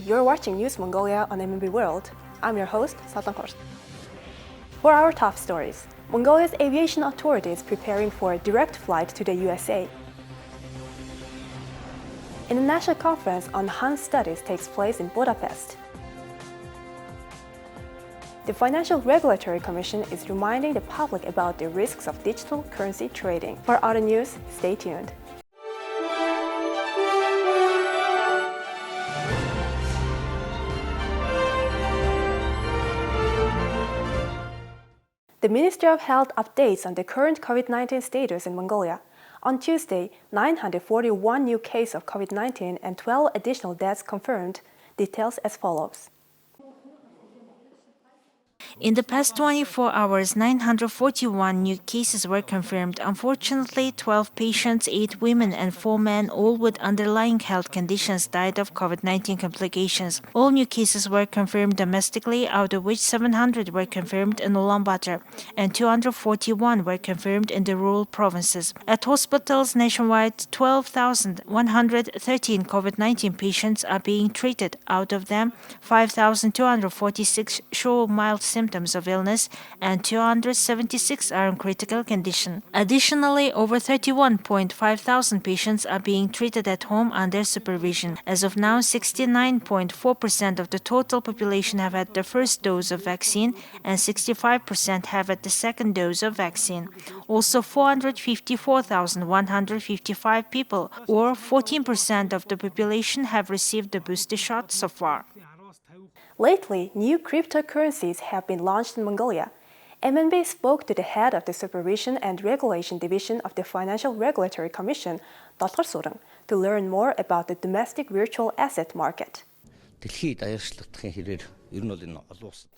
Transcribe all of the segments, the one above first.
you're watching News Mongolia on MNB World. I'm your host, Satangkors. For our top stories, Mongolia's aviation authority is preparing for a direct flight to the USA. An international conference on Huns studies takes place in Budapest. The Financial Regulatory Commission is reminding the public about the risks of digital currency trading. For other news, stay tuned. The Ministry of Health updates on the current COVID-19 status in Mongolia. On Tuesday, 941 new cases of COVID-19 and 12 additional deaths confirmed. Details as follows. In the past 24 hours, 941 new cases were confirmed. Unfortunately, 12 patients, 8 women and 4 men, all with underlying health conditions, died of COVID-19 complications. All new cases were confirmed domestically, out of which 700 were confirmed in Ulaanbaatar and 241 were confirmed in the rural provinces. At hospitals nationwide, 12,113 COVID-19 patients are being treated. Out of them, 5,246 show mild symptoms of illness and 276 are in critical condition. Additionally, over 31.5 thousand patients are being treated at home under supervision. As of now, 69.4% of the total population have had the first dose of vaccine and 65% have had the second dose of vaccine. Also, 454,155 people, or 14% of the population, have received the booster shot so far. Lately, new cryptocurrencies have been launched in Mongolia. MNB spoke to the head of the Supervision and Regulation Division of the Financial Regulatory Commission, Dr. Surang, to learn more about the domestic virtual asset market.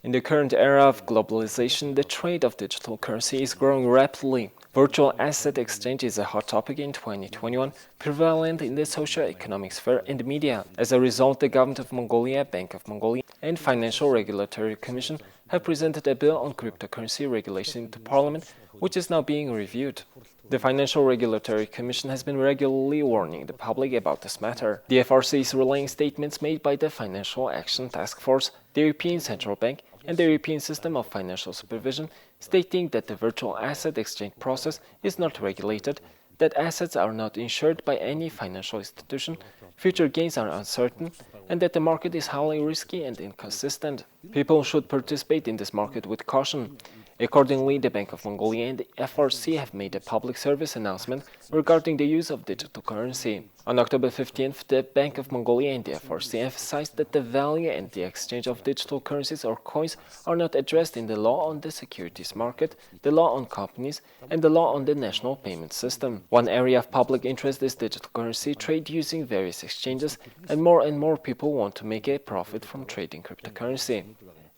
In the current era of globalization, the trade of digital currency is growing rapidly. Virtual asset exchange is a hot topic in 2021, prevalent in the socio-economic sphere and the media. As a result, the government of Mongolia, Bank of Mongolia, and Financial Regulatory Commission have presented a bill on cryptocurrency regulation to Parliament, which is now being reviewed. The Financial Regulatory Commission has been regularly warning the public about this matter. The FRC is relaying statements made by the Financial Action Task Force, the European Central Bank, and the European System of Financial Supervision, stating that the virtual asset exchange process is not regulated, that assets are not insured by any financial institution, future gains are uncertain, and that the market is highly risky and inconsistent. People should participate in this market with caution. Accordingly, the Bank of Mongolia and the FRC have made a public service announcement regarding the use of digital currency. On October 15th, the Bank of Mongolia and the FRC emphasized that the value and the exchange of digital currencies or coins are not addressed in the law on the securities market, the law on companies, and the law on the national payment system. One area of public interest is digital currency trade using various exchanges, and more people want to make a profit from trading cryptocurrency.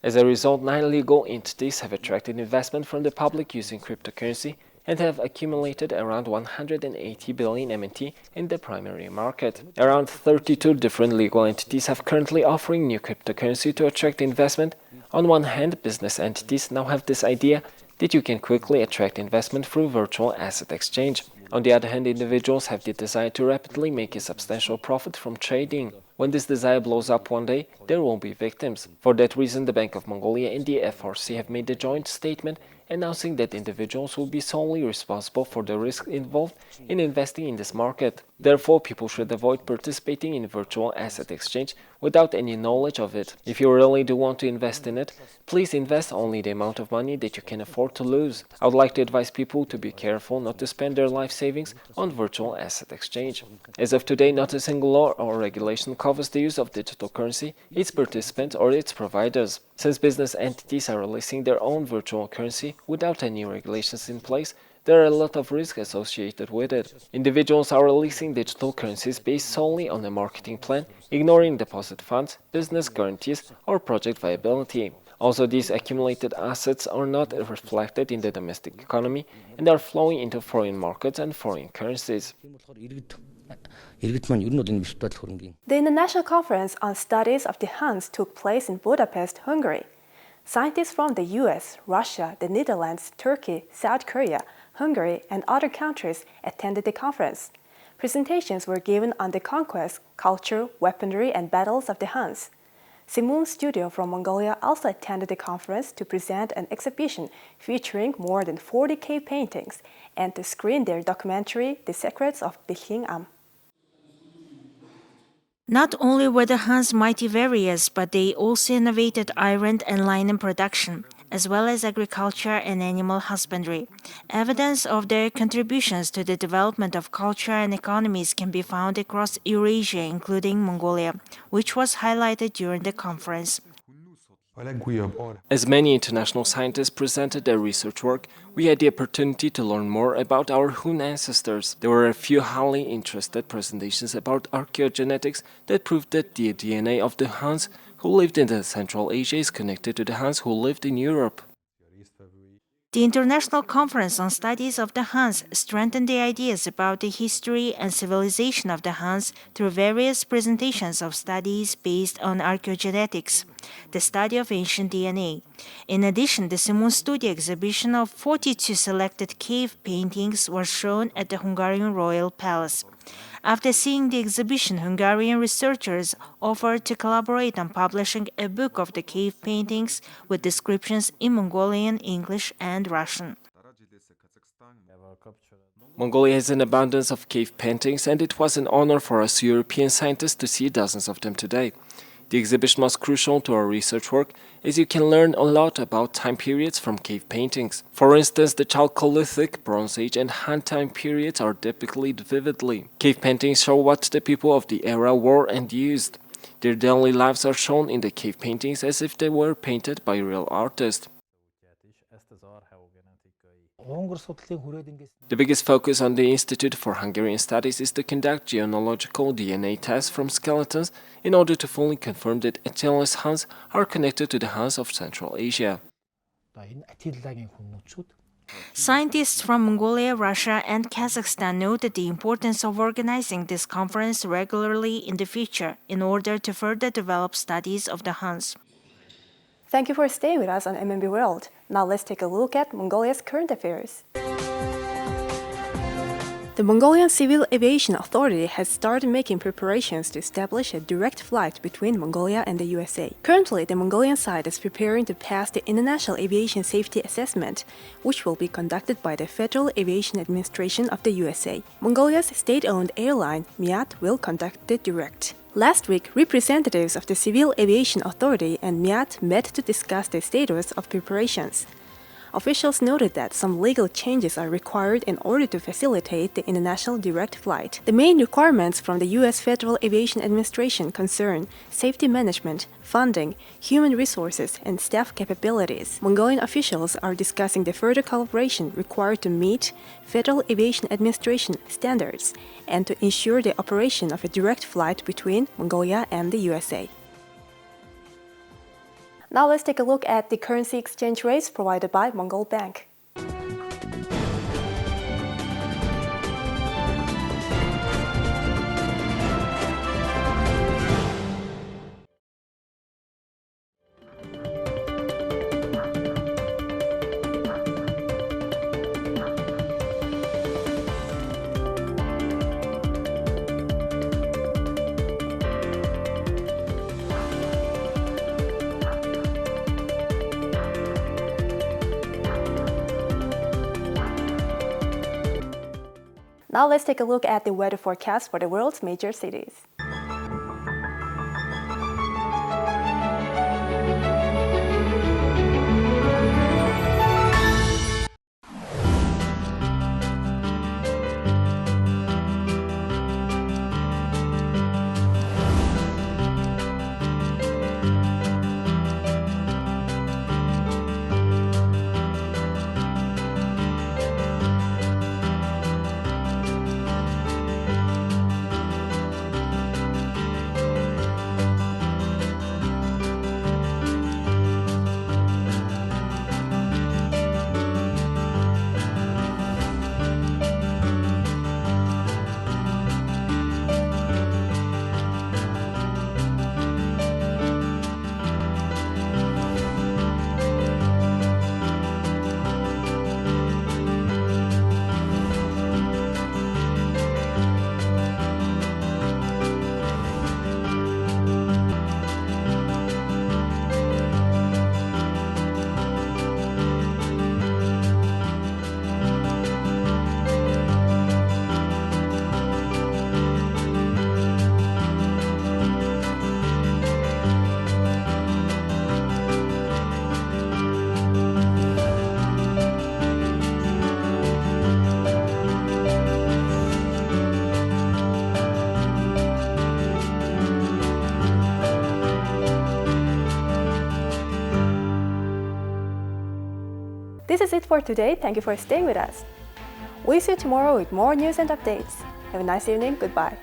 As a result, 9 legal entities have attracted investment from the public using cryptocurrency and have accumulated around 180 billion MNT in the primary market. Around 32 different legal entities have currently offering new cryptocurrency to attract investment. On one hand, business entities now have this idea that you can quickly attract investment through virtual asset exchange. On the other hand, individuals have the desire to rapidly make a substantial profit from trading. When this desire blows up one day, there will be victims. For that reason, the Bank of Mongolia and the FRC have made a joint statement announcing that individuals will be solely responsible for the risk involved in investing in this market. Therefore, people should avoid participating in virtual asset exchange without any knowledge of it. If you really do want to invest in it, please invest only the amount of money that you can afford to lose. I would like to advise people to be careful not to spend their life savings on virtual asset exchange. As of today, not a single law or regulation covers the use of digital currency, its participants or its providers. Since business entities are releasing their own virtual currency without any regulations in place, there are a lot of risks associated with it. Individuals are releasing digital currencies based solely on a marketing plan, ignoring deposit funds, business guarantees, or project viability. Also, these accumulated assets are not reflected in the domestic economy and are flowing into foreign markets and foreign currencies. The International Conference on Studies of the Huns took place in Budapest, Hungary. Scientists from the US, Russia, the Netherlands, Turkey, South Korea, Hungary, and other countries attended the conference. Presentations were given on the conquest, culture, weaponry, and battles of the Huns. Simon Studio from Mongolia also attended the conference to present an exhibition featuring more than 40 cave paintings and to screen their documentary, The Secrets of Biking Am. Not only were the Huns mighty warriors, but they also innovated iron and linen production, as well as agriculture and animal husbandry. Evidence of their contributions to the development of culture and economies can be found across Eurasia, including Mongolia, which was highlighted during the conference. As many international scientists presented their research work, we had the opportunity to learn more about our Hun ancestors. There were a few highly interested presentations about archaeogenetics that proved that the DNA of the Huns who lived in Central Asia is connected to the Huns who lived in Europe. The International Conference on Studies of the Huns strengthened the ideas about the history and civilization of the Huns through various presentations of studies based on archaeogenetics, the study of ancient DNA. In addition, the Simon Studio exhibition of 42 selected cave paintings was shown at the Hungarian Royal Palace. After seeing the exhibition, Hungarian researchers offered to collaborate on publishing a book of the cave paintings with descriptions in Mongolian, English, and Russian. Mongolia has an abundance of cave paintings, and it was an honor for us European scientists to see dozens of them today. The exhibition was crucial to our research work, as you can learn a lot about time periods from cave paintings. For instance, the Chalcolithic, Bronze Age, and Han time periods are depicted vividly. Cave paintings show what the people of the era wore and used. Their daily lives are shown in the cave paintings as if they were painted by real artists. The biggest focus on the Institute for Hungarian Studies is to conduct genealogical DNA tests from skeletons in order to fully confirm that Attil's Huns are connected to the Huns of Central Asia. Scientists from Mongolia, Russia, and Kazakhstan noted the importance of organizing this conference regularly in the future in order to further develop studies of the Huns. Thank you for staying with us on MNB World. Now let's take a look at Mongolia's current affairs. The Mongolian Civil Aviation Authority has started making preparations to establish a direct flight between Mongolia and the USA. Currently, the Mongolian side is preparing to pass the International Aviation Safety Assessment, which will be conducted by the Federal Aviation Administration of the USA. Mongolia's state-owned airline, MIAT, will conduct the direct. Last week, representatives of the Civil Aviation Authority and MIAT met to discuss the status of preparations. Officials noted that some legal changes are required in order to facilitate the international direct flight. The main requirements from the U.S. Federal Aviation Administration concern safety management, funding, human resources, and staff capabilities. Mongolian officials are discussing the further collaboration required to meet Federal Aviation Administration standards and to ensure the operation of a direct flight between Mongolia and the USA. Now let's take a look at the currency exchange rates provided by Mongol Bank. Now let's take a look at the weather forecast for the world's major cities. This is it for today. Thank you for staying with us. We'll see you tomorrow with more news and updates. Have a nice evening. Goodbye.